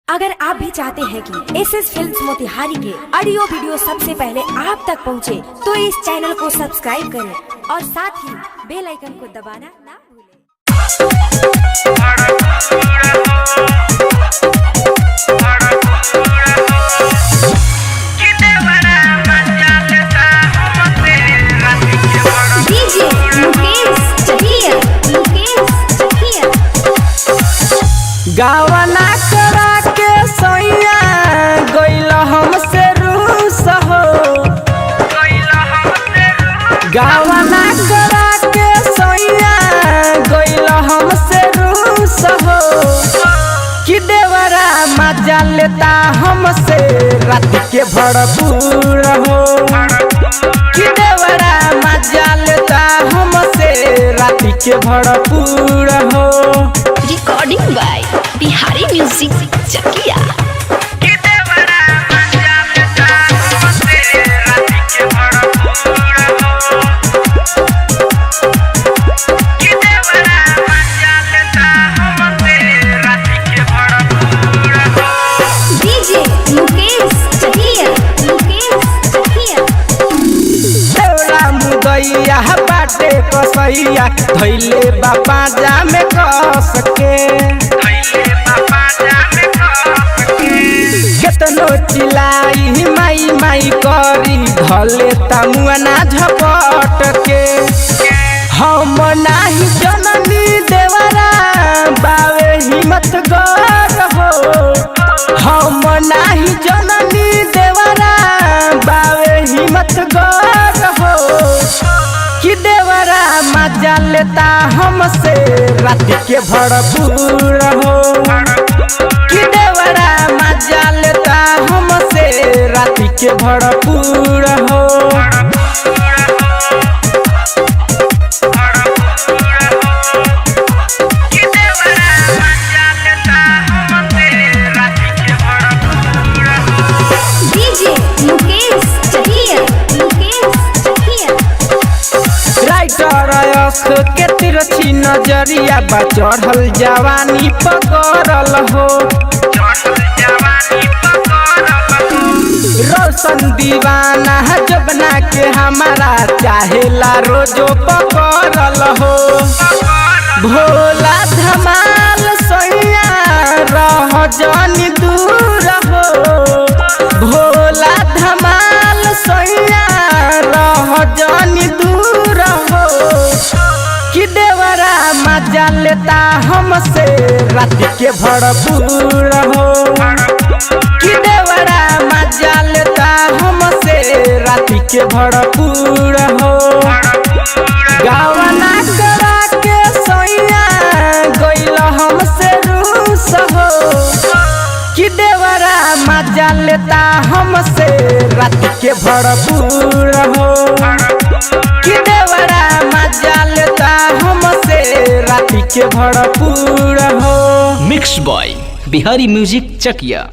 अगर आप भी चाहते हैं कि एसएस फिल्म्स मोतिहारी के ऑडियो वीडियो सबसे पहले आप तक पहुंचे, तो इस चैनल को सब्सक्राइब करें और साथ ही बेल आइकन को दबाना ना भूलें। डीजे मुकेश चकिया गावना करा के सोइया गइल हमसे रूस हो। गावना करा के सोइया गइल हमसे रूस हो। कि देवरा मजा लेता हमसे रात के भरपूर हो। कि देवरा मजा लेता हमसे रात के भरपूर हो। Recording by Bihari music Chakiya. DJ Mukesh Chakiya Mudaiya बाटे कसैया धैले बापा जा में कस के। केतनो चिलाई माई माई करी धले तमुना झपट के। हम नाही जननी देवरा बावे हिम्मत गर हो। हम नाही जननी देवरा बावे हिम्मत गर हो। कि देवरा मजा लेता हमसे रात के भरपूर हो। कि देवरा मजा लेता हमसे रात के भरपूर हो। डीजे मुकेश चकिया राइटर के तिरछी नजरिया बा चढ़ल जवानी पकड़ल हो। रोशन दीवाना जबना के हमारा चाहेला रोजो पकड़ल हो। भोला धमाल सोइया रह जानी दूर हो। भोला धमाल सोइया रह जानी दूर हो। कि देवरा मजा लेता हमसे रात के भरपूर हो। कि देवरा मजा लेता हमसे रात के भरपूर हो। गावना करा के सोइया गइल हमसे रूस हो। कि देवरा मजा लेता हमसे रात के भरपूर हो। कि देवरा मजा लेता हमसे रात के भरपूर हो। मिक्स बॉय बिहारी म्यूजिक चकिया।